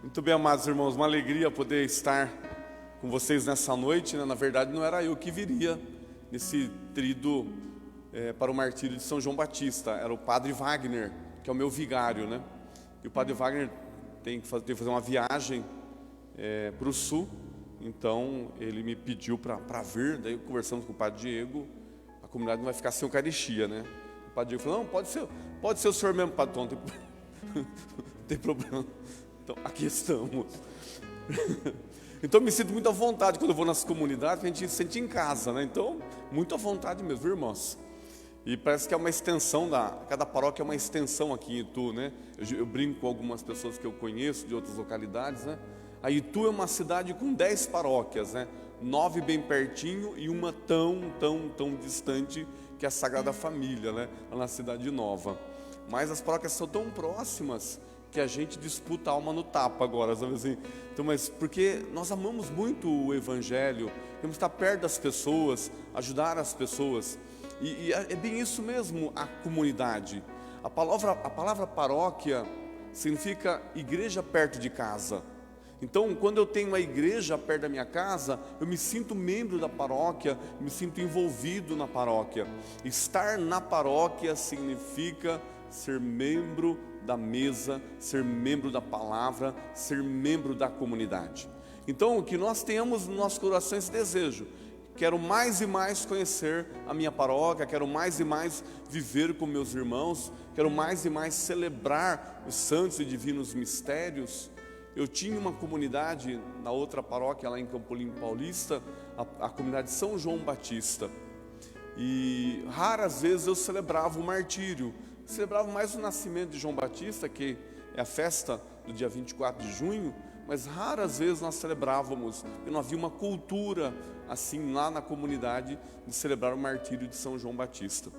Muito bem, amados irmãos, uma alegria poder estar com vocês nessa noite, né? Na verdade, não era eu que viria nesse tríduo para o martírio de São João Batista, era o Padre Wagner, que é o meu vigário, né? E o Padre Wagner tem que fazer uma viagem para o sul, então ele me pediu para vir, daí conversamos com o Padre Diego, a comunidade não vai ficar sem Eucaristia, né? O Padre Diego falou, não, pode ser o senhor mesmo, Padre Tom, não tem problema. Então, aqui estamos. Então, eu me sinto muito à vontade quando eu vou nas comunidades, a gente se sente em casa, né? Então, muito à vontade mesmo, viu, irmãos? E parece que é uma extensão, cada paróquia é uma extensão aqui em Itu, né? Eu brinco com algumas pessoas que eu conheço de outras localidades, né? A Itu é uma cidade com 10 paróquias, né? 9 bem pertinho e uma tão distante, que é a Sagrada Família, né? Lá na Cidade Nova. Mas as paróquias são tão próximas que a gente disputa a alma no tapa agora, sabe assim? Então, mas porque nós amamos muito o Evangelho, queremos estar perto das pessoas, ajudar as pessoas, e é bem isso mesmo a comunidade. A palavra paróquia significa igreja perto de casa. Então, quando eu tenho uma igreja perto da minha casa, eu me sinto membro da paróquia, me sinto envolvido na paróquia. Estar na paróquia significa ser membro da mesa, ser membro da palavra, ser membro da comunidade. Então, que nós tenhamos no nosso coração esse desejo. Quero mais e mais conhecer a minha paróquia, quero mais e mais viver com meus irmãos, quero mais e mais celebrar os santos e divinos mistérios. Eu tinha uma comunidade na outra paróquia, lá em Campolim Paulista, a comunidade São João Batista. E raras vezes eu celebrava o martírio. Celebrava mais o nascimento de João Batista, que é a festa do dia 24 de junho, mas raras vezes nós celebrávamos, porque não havia uma cultura assim lá na comunidade de celebrar o martírio de São João Batista.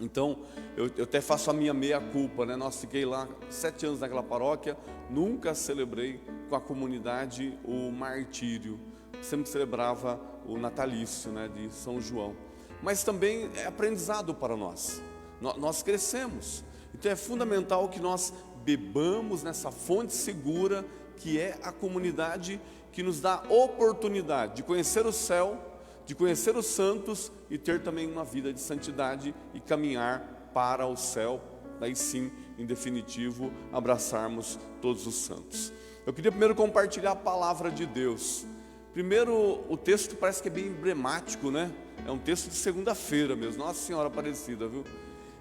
Então, eu até faço a minha meia-culpa, né? Nós fiquei lá 7 anos naquela paróquia, nunca celebrei com a comunidade o martírio, sempre celebrava o natalício, né, de São João. Mas também é aprendizado para nós. Nós crescemos, então é fundamental que nós bebamos nessa fonte segura que é a comunidade, que nos dá oportunidade de conhecer o céu, de conhecer os santos e ter também uma vida de santidade e caminhar para o céu, daí sim, em definitivo, abraçarmos todos os santos. Eu queria primeiro compartilhar a palavra de Deus. Primeiro, o texto parece que é bem emblemático, né? É um texto de segunda-feira mesmo, Nossa Senhora Aparecida, viu?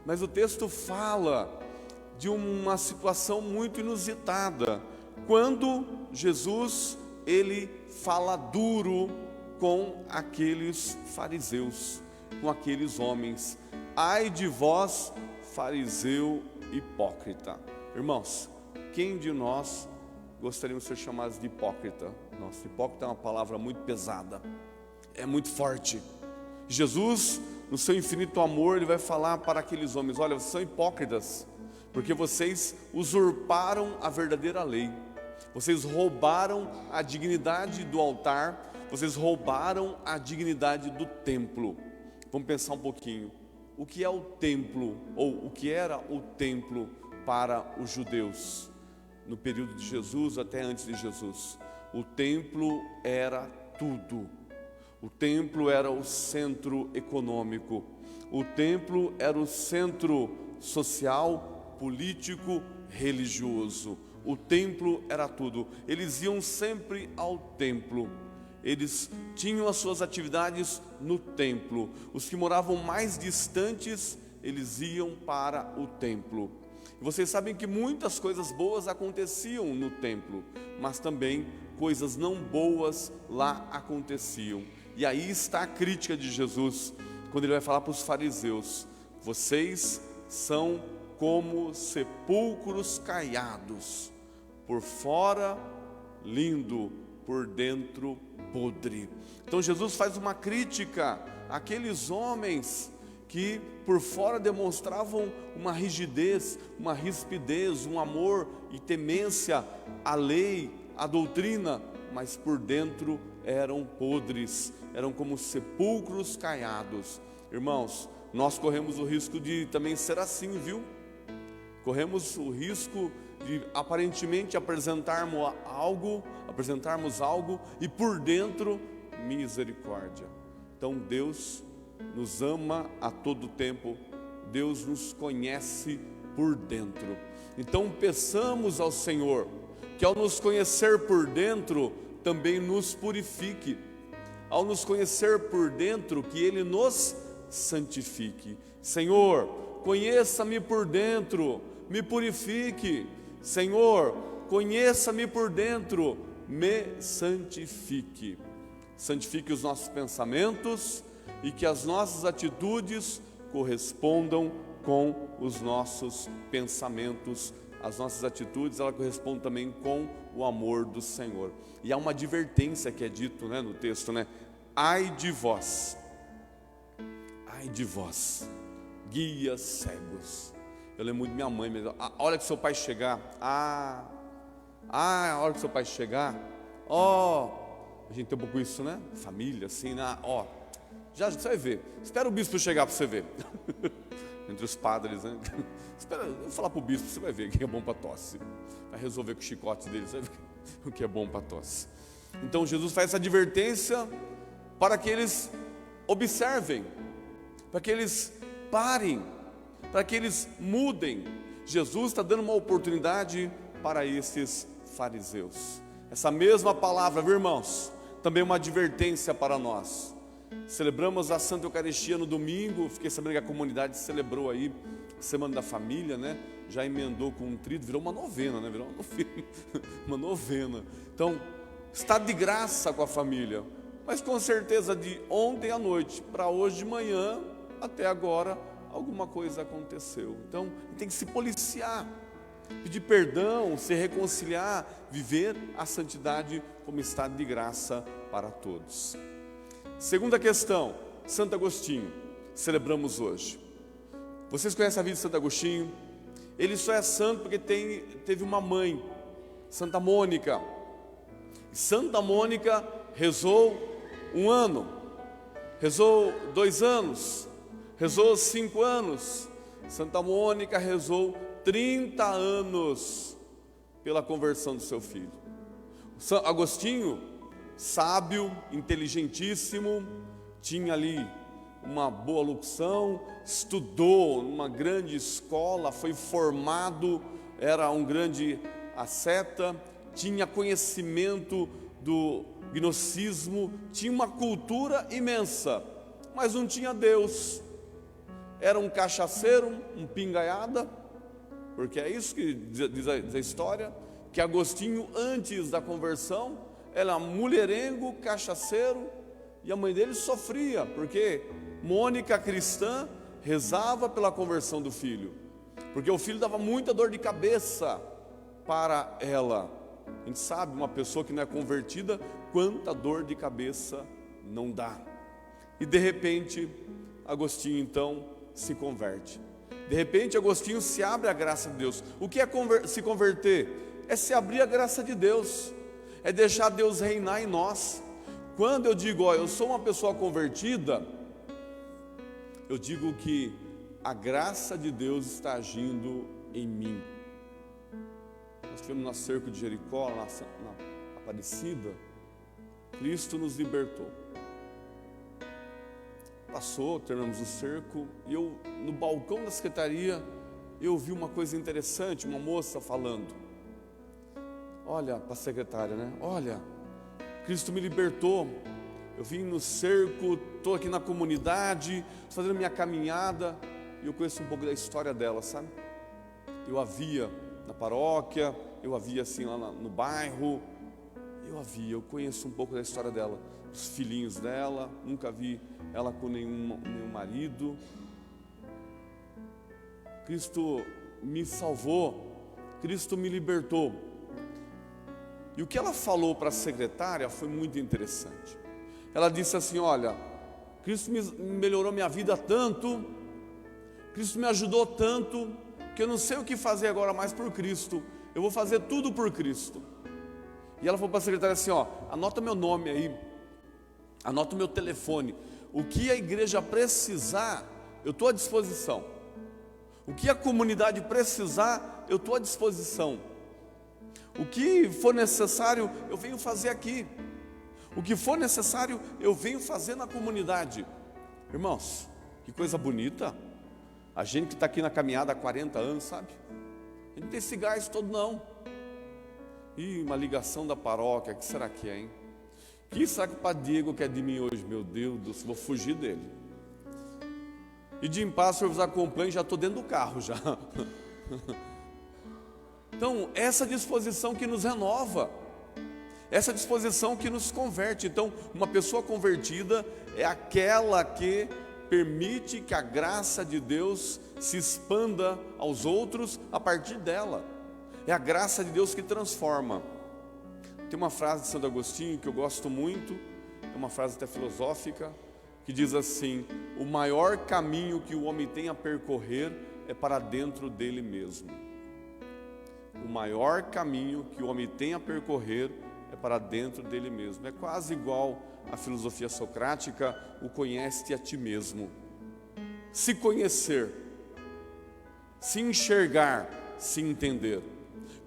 Mas o texto fala de uma situação muito inusitada, quando Jesus, ele fala duro com aqueles fariseus, com aqueles homens. Ai de vós, fariseu hipócrita. Irmãos, quem de nós gostaríamos de ser chamados de hipócrita? Nossa, hipócrita é uma palavra muito pesada, é muito forte. Jesus, no seu infinito amor, ele vai falar para aqueles homens: olha, vocês são hipócritas, porque vocês usurparam a verdadeira lei, vocês roubaram a dignidade do altar, vocês roubaram a dignidade do templo. Vamos pensar um pouquinho, o que é o templo, ou o que era o templo para os judeus, no período de Jesus até antes de Jesus? O templo era tudo. O templo era o centro econômico, o templo era o centro social, político, religioso. O templo era tudo. Eles iam sempre ao templo, eles tinham as suas atividades no templo. Os que moravam mais distantes, eles iam para o templo. E vocês sabem que muitas coisas boas aconteciam no templo, mas também coisas não boas lá aconteciam. E aí está a crítica de Jesus, quando ele vai falar para os fariseus: vocês são como sepulcros caiados, por fora lindo, por dentro podre. Então Jesus faz uma crítica àqueles homens que por fora demonstravam uma rigidez, uma rispidez, um amor e temência à lei, à doutrina, mas por dentro eram podres, eram como sepulcros caiados. Irmãos, nós corremos o risco de também ser assim, viu? Corremos o risco de aparentemente apresentarmos algo e por dentro misericórdia. Então Deus nos ama a todo tempo, Deus nos conhece por dentro. Então peçamos ao Senhor que ao nos conhecer por dentro também nos purifique, ao nos conhecer por dentro que Ele nos santifique. Senhor, conheça-me por dentro, me purifique. Senhor, conheça-me por dentro, me santifique. Santifique os nossos pensamentos e que as nossas atitudes correspondam com os nossos pensamentos. As nossas atitudes, elas correspondem também com o amor do Senhor. E há uma advertência que é dito, no texto, ai de vós, guias cegos. Eu lembro muito de minha mãe, a hora que seu pai chegar, a hora que seu pai chegar, a gente tem um pouco isso, família, assim, já você vai ver, espera o bispo chegar para você ver. Entre os padres, espera, eu vou falar para o bispo, você vai ver o que é bom para tosse, vai resolver com o chicote dele, você vai ver o que é bom para tosse. Então Jesus faz essa advertência para que eles observem, para que eles parem, para que eles mudem. Jesus está dando uma oportunidade para esses fariseus. Essa mesma palavra, viu, irmãos, também é uma advertência para nós. Celebramos a Santa Eucaristia no domingo, fiquei sabendo que a comunidade celebrou aí a Semana da Família, já emendou com um tríduo, virou uma novena, virou uma novena. Então, está de graça com a família, mas com certeza de ontem à noite para hoje de manhã, até agora, alguma coisa aconteceu. Então, tem que se policiar, pedir perdão, se reconciliar, viver a santidade como estado de graça para todos. Segunda questão, Santo Agostinho, celebramos hoje. Vocês conhecem a vida de Santo Agostinho? Ele só é santo porque teve uma mãe, Santa Mônica. Santa Mônica rezou 1 ano, rezou 2 anos, rezou 5 anos. Santa Mônica rezou 30 anos pela conversão do seu filho. São Agostinho, sábio, inteligentíssimo, tinha ali uma boa locução, estudou numa grande escola, foi formado, era um grande asceta, tinha conhecimento do gnosticismo, tinha uma cultura imensa, mas não tinha Deus. Era um cachaceiro, um pingaiada, porque é isso que diz a história, que Agostinho, antes da conversão, era mulherengo, cachaceiro, e a mãe dele sofria, porque Mônica, cristã, rezava pela conversão do filho, porque o filho dava muita dor de cabeça para ela. A gente sabe, uma pessoa que não é convertida, quanta dor de cabeça não dá. E de repente, Agostinho então se converte. De repente, Agostinho se abre à graça de Deus. O que é se converter? É se abrir à graça de Deus, é deixar Deus reinar em nós. Quando eu digo, eu sou uma pessoa convertida, eu digo que a graça de Deus está agindo em mim. Nós tivemos no cerco de Jericó, na Aparecida, Cristo nos libertou. Passou, terminamos o cerco, e eu, no balcão da secretaria, eu vi uma coisa interessante, uma moça falando. Olha, para a secretária, olha, Cristo me libertou, eu vim no cerco, estou aqui na comunidade, fazendo minha caminhada, e eu conheço um pouco da história dela, sabe? Eu a via na paróquia, eu a via assim lá no bairro, eu conheço um pouco da história dela, os filhinhos dela, nunca vi ela com nenhum marido. Cristo me salvou, Cristo me libertou. E o que ela falou para a secretária foi muito interessante. Ela disse assim, olha, Cristo melhorou minha vida tanto, Cristo me ajudou tanto, que eu não sei o que fazer agora mais por Cristo, eu vou fazer tudo por Cristo. E ela falou para a secretária assim, anota meu nome aí, anota o meu telefone, o que a igreja precisar, eu estou à disposição. O que a comunidade precisar, eu estou à disposição. O que for necessário, eu venho fazer aqui. O que for necessário, eu venho fazer na comunidade. Irmãos, que coisa bonita. A gente que está aqui na caminhada há 40 anos, sabe? A gente não tem esse gás todo, não. E uma ligação da paróquia, o que será que é, hein? O que será que o Padre Diego quer de mim hoje? Meu Deus do céu, vou fugir dele. E de em paz, o Senhor vos acompanhe, já estou dentro do carro já. Então, essa disposição que nos renova, essa disposição que nos converte. Então, uma pessoa convertida é aquela que permite que a graça de Deus se expanda aos outros a partir dela. É a graça de Deus que transforma. Tem uma frase de Santo Agostinho que eu gosto muito, é uma frase até filosófica, que diz assim: o maior caminho que o homem tem a percorrer é para dentro dele mesmo. O maior caminho que o homem tem a percorrer é para dentro dele mesmo. É quase igual à filosofia socrática, o conhece-te a ti mesmo. Se conhecer, se enxergar, se entender.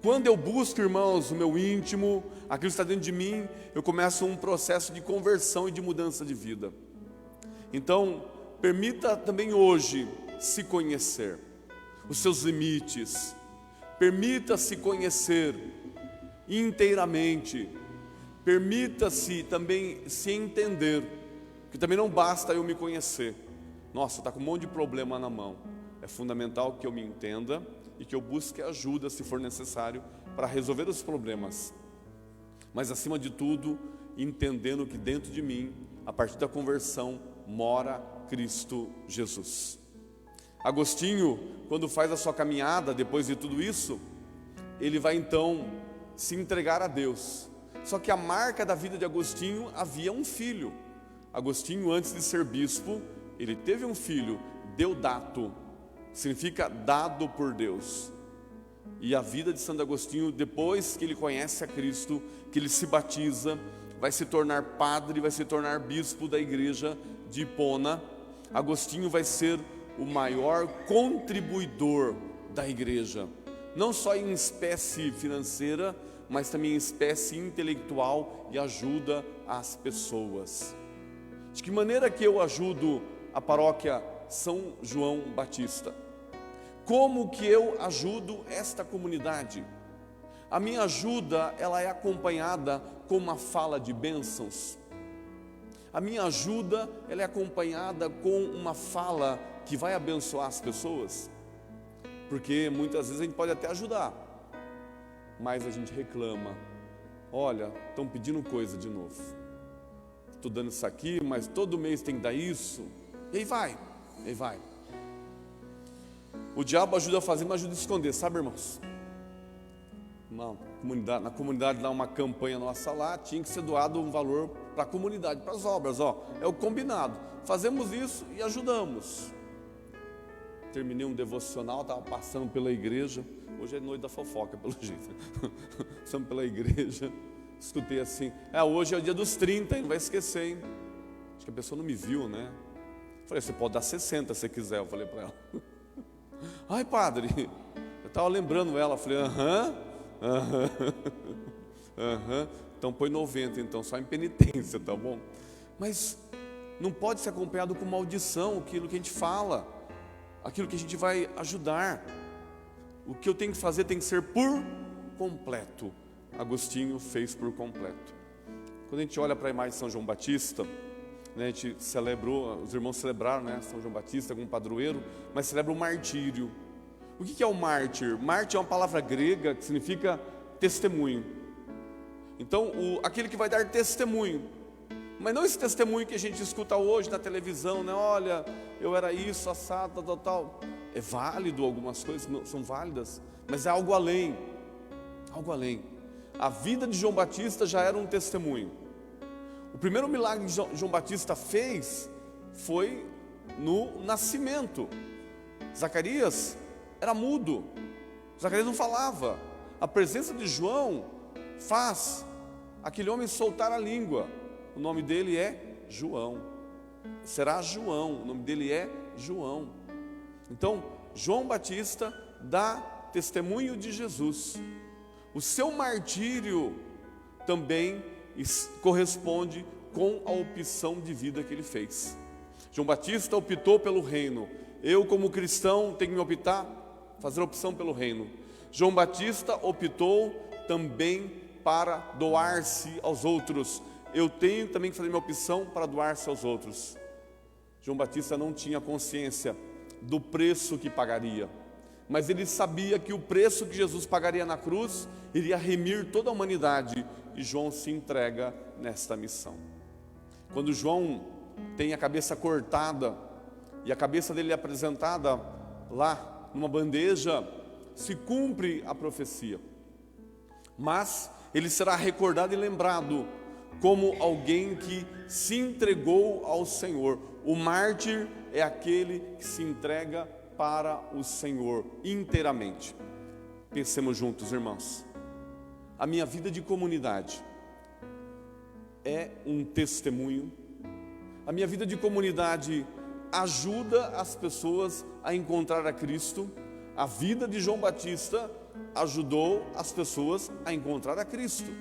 Quando eu busco, irmãos, o meu íntimo, aquilo que está dentro de mim, eu começo um processo de conversão e de mudança de vida. Então, permita também hoje se conhecer, os seus limites. Permita-se conhecer inteiramente. Permita-se também se entender, que também não basta eu me conhecer. Nossa, está com um monte de problema na mão. É fundamental que eu me entenda e que eu busque ajuda, se for necessário, para resolver os problemas. Mas, acima de tudo, entendendo que dentro de mim, a partir da conversão, mora Cristo Jesus. Agostinho, quando faz a sua caminhada, depois de tudo isso, ele vai então se entregar a Deus. Só que a marca da vida de Agostinho, havia um filho. Agostinho, antes de ser bispo, ele teve um filho, Deodato, significa dado por Deus. E a vida de Santo Agostinho, depois que ele conhece a Cristo, que ele se batiza, vai se tornar padre, vai se tornar bispo da igreja de Hipona. Agostinho vai ser o maior contribuidor da igreja, não só em espécie financeira, mas também em espécie intelectual e ajuda às pessoas. De que maneira que eu ajudo a paróquia São João Batista? Como que eu ajudo esta comunidade? A minha ajuda, ela é acompanhada com uma fala de bênçãos. A minha ajuda, ela é acompanhada com uma fala que vai abençoar as pessoas. Porque muitas vezes a gente pode até ajudar, mas a gente reclama. Olha, estão pedindo coisa de novo. Estou dando isso aqui, mas todo mês tem que dar isso. E aí vai, e aí vai. O diabo ajuda a fazer, mas ajuda a esconder, sabe, irmãos? Na comunidade dá uma campanha nossa lá, tinha que ser doado um valor para a comunidade, para as obras, é o combinado. Fazemos isso e ajudamos. Terminei um devocional, estava passando pela igreja, hoje é noite da fofoca, pelo jeito. Passando pela igreja, escutei assim: hoje é o dia dos 30, hein? Não vai esquecer, hein? Acho que a pessoa não me viu, né? Falei: você pode dar 60 se quiser, eu falei para ela. Ai, padre, eu estava lembrando ela, falei: aham. Então põe 90, então, só em penitência, tá bom? Mas não pode ser acompanhado com maldição, aquilo que a gente fala, aquilo que a gente vai ajudar. O que eu tenho que fazer tem que ser por completo. Agostinho fez por completo. Quando a gente olha para a imagem de São João Batista, né, a gente celebrou, os irmãos celebraram, né, São João Batista como padroeiro, mas celebra o martírio. O que é o mártir? Mártir é uma palavra grega que significa testemunho. Então, aquele que vai dar testemunho, mas não esse testemunho que a gente escuta hoje na televisão, né? Olha, eu era isso, assado, tal. É válido, algumas coisas são válidas, mas é algo além, algo além. A vida de João Batista já era um testemunho. O primeiro milagre que João Batista fez foi no nascimento. Zacarias era mudo, Zacarias não falava. A presença de João faz aquele homem soltar a língua. O nome dele é João. Será João, o nome dele é João. Então, João Batista dá testemunho de Jesus. O seu martírio também corresponde com a opção de vida que ele fez. João Batista optou pelo reino. Eu, como cristão, tenho que me optar, fazer opção pelo reino. João Batista optou também para doar-se aos outros. Eu tenho também que fazer minha opção para doar-se aos outros. João Batista não tinha consciência do preço que pagaria, mas ele sabia que o preço que Jesus pagaria na cruz iria remir toda a humanidade, e João se entrega nesta missão. Quando João tem a cabeça cortada e a cabeça dele é apresentada lá numa bandeja, se cumpre a profecia, mas ele será recordado e lembrado como alguém que se entregou ao Senhor. O mártir é aquele que se entrega para o Senhor inteiramente. Pensemos juntos, irmãos. A minha vida de comunidade é um testemunho. A minha vida de comunidade ajuda as pessoas a encontrar a Cristo. A vida de João Batista ajudou as pessoas a encontrar a Cristo.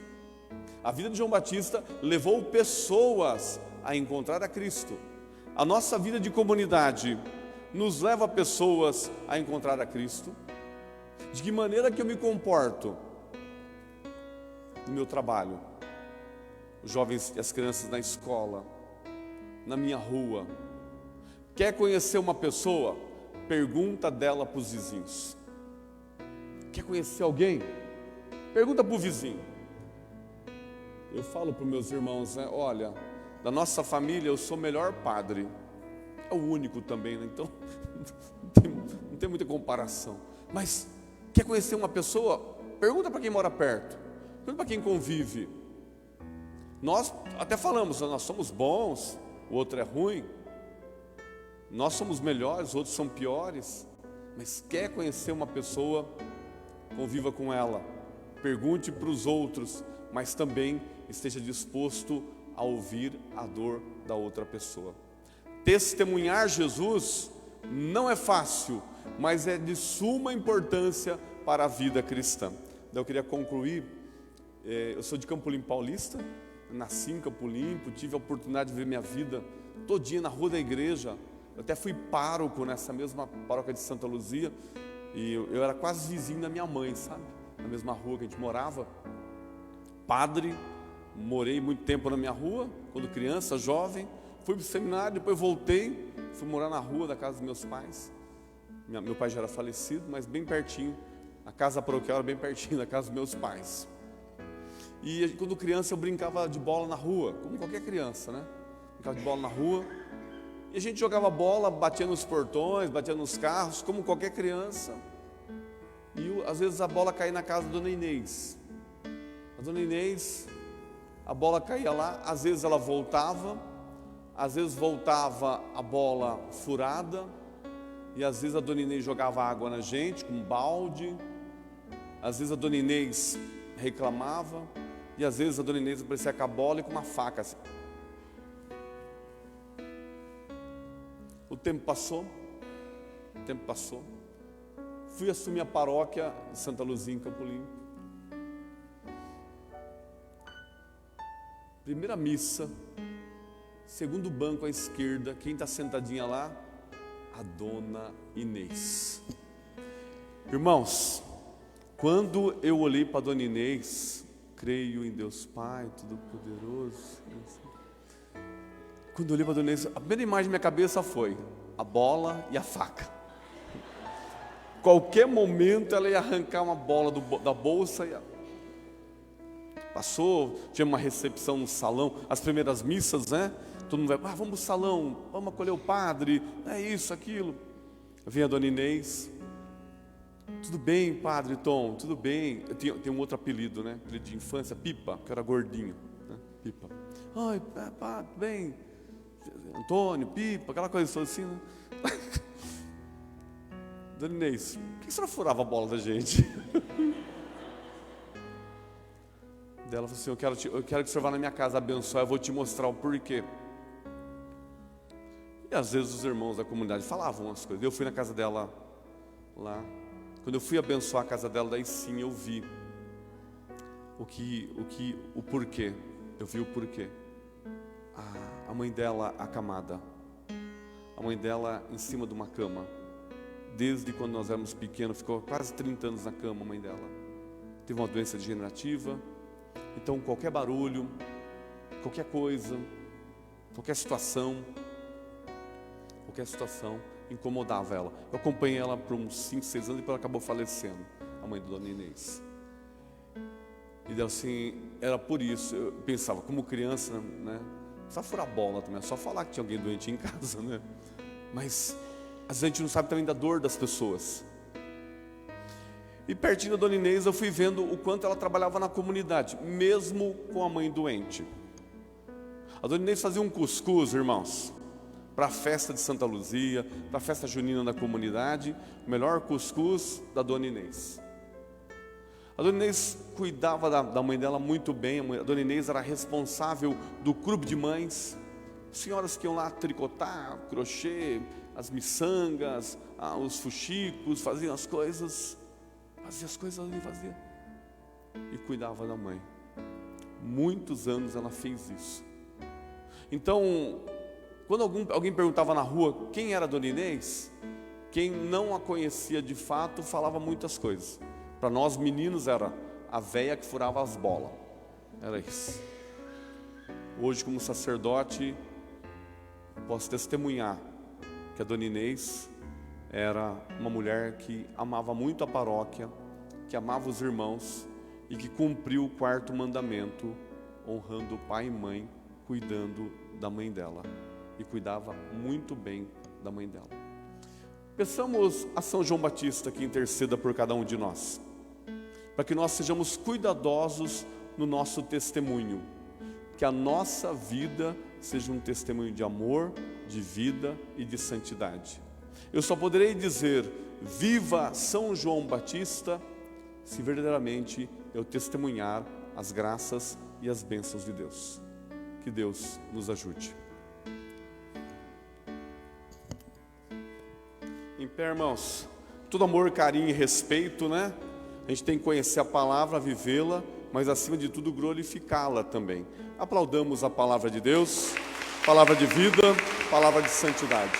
A vida de João Batista levou pessoas a encontrar a Cristo. A nossa vida de comunidade nos leva pessoas a encontrar a Cristo. De que maneira que eu me comporto no meu trabalho, os jovens e as crianças na escola, na minha rua. Quer conhecer uma pessoa? Pergunta dela para os vizinhos. Quer conhecer alguém? Pergunta para o vizinho. Eu falo para os meus irmãos, né? Olha, da nossa família eu sou o melhor padre. É o único também, né? Então não tem muita comparação. Mas quer conhecer uma pessoa? Pergunta para quem mora perto. Pergunta para quem convive. Nós até falamos, nós somos bons, o outro é ruim. Nós somos melhores, outros são piores. Mas quer conhecer uma pessoa? Conviva com ela. Pergunte para os outros, mas também esteja disposto a ouvir a dor da outra pessoa. Testemunhar Jesus não é fácil, mas é de suma importância para a vida cristã. Eu queria concluir. Eu sou de Campo Limpo Paulista, nasci em Campo Limpo, tive a oportunidade de ver minha vida todinha na rua da igreja. Eu até fui pároco nessa mesma paróquia de Santa Luzia, e eu era quase vizinho da minha mãe, sabe? Na mesma rua que a gente morava. Padre, morei muito tempo na minha rua, quando criança, jovem. Fui para o seminário, depois voltei, fui morar na rua da casa dos meus pais. Meu pai já era falecido, mas bem pertinho, a casa paroquial era bem pertinho da casa dos meus pais. E quando criança eu brincava de bola na rua, como qualquer criança, né? Brincava de bola na rua, e a gente jogava bola, batia nos portões, batia nos carros, como qualquer criança. E às vezes a bola caía na casa da Dona Inês. A Dona Inês, a bola caía lá, às vezes ela voltava, às vezes voltava a bola furada, e às vezes a Dona Inês jogava água na gente com um balde, às vezes a Dona Inês reclamava, e às vezes a Dona Inês aparecia com a bola e com uma faca assim. O tempo passou, fui assumir a paróquia de Santa Luzia em Campo Limpo. Primeira missa, segundo banco à esquerda, quem está sentadinha lá? A Dona Inês. Irmãos, quando eu olhei para a Dona Inês, creio em Deus Pai, Todo-Poderoso. Quando eu olhei para a Dona Inês, a primeira imagem na minha cabeça foi a bola e a faca. Qualquer momento ela ia arrancar uma bola da bolsa e passou, tinha uma recepção no salão, as primeiras missas, né? Todo mundo vai, vamos pro salão, vamos acolher o padre, é isso, aquilo. Vem a Dona Inês. Tudo bem, padre Tom, tudo bem. Eu tenho um outro apelido, né? Apelido de infância, Pipa, que era gordinho, né? Pipa. Ai, padre, bem, Antônio, Pipa, aquela coisa assim, né? Dona Inês, por que a senhora furava a bola da gente? Ela falou assim, eu quero que o senhor vá na minha casa abençoar, eu vou te mostrar o porquê. E às vezes os irmãos da comunidade falavam as coisas. Eu fui na casa dela lá. Quando eu fui abençoar a casa dela, daí sim eu vi o porquê. Eu vi o porquê. A mãe dela acamada, a mãe dela em cima de uma cama, desde quando nós éramos pequenos, ficou quase 30 anos na cama, a mãe dela. Teve uma doença degenerativa, então qualquer barulho, qualquer coisa, qualquer situação incomodava ela. Eu acompanhei ela por uns 5, 6 anos e depois ela acabou falecendo, a mãe da Dona Inês. E assim, era por isso, eu pensava, como criança, né? Só furar bola também, é só falar que tinha alguém doente em casa, né? Mas às vezes a gente não sabe também da dor das pessoas. E pertinho da Dona Inês eu fui vendo o quanto ela trabalhava na comunidade, mesmo com a mãe doente. A Dona Inês fazia um cuscuz, irmãos, para a festa de Santa Luzia, para a festa junina da comunidade, o melhor cuscuz da Dona Inês. A Dona Inês cuidava da mãe dela muito bem. A Dona Inês era responsável do clube de mães, senhoras que iam lá tricotar, crochê, as miçangas, os fuxicos, faziam as coisas ali, fazia e cuidava da mãe. Muitos anos ela fez isso. Então, quando alguém perguntava na rua quem era a Dona Inês, quem não a conhecia de fato falava muitas coisas. Para nós meninos era a véia que furava as bolas, era isso. Hoje, como sacerdote, posso testemunhar que a Dona Inês era uma mulher que amava muito a paróquia, que amava os irmãos e que cumpriu o 4º mandamento, honrando o pai e mãe, cuidando da mãe dela, e cuidava muito bem da mãe dela. Peçamos a São João Batista que interceda por cada um de nós, para que nós sejamos cuidadosos no nosso testemunho, que a nossa vida seja um testemunho de amor, de vida e de santidade. Eu só poderei dizer, viva São João Batista, se verdadeiramente eu testemunhar as graças e as bênçãos de Deus. Que Deus nos ajude. Em pé, irmãos, todo amor, carinho e respeito, né? A gente tem que conhecer a palavra, vivê-la, mas acima de tudo glorificá-la também. Aplaudamos a palavra de Deus, palavra de vida, palavra de santidade.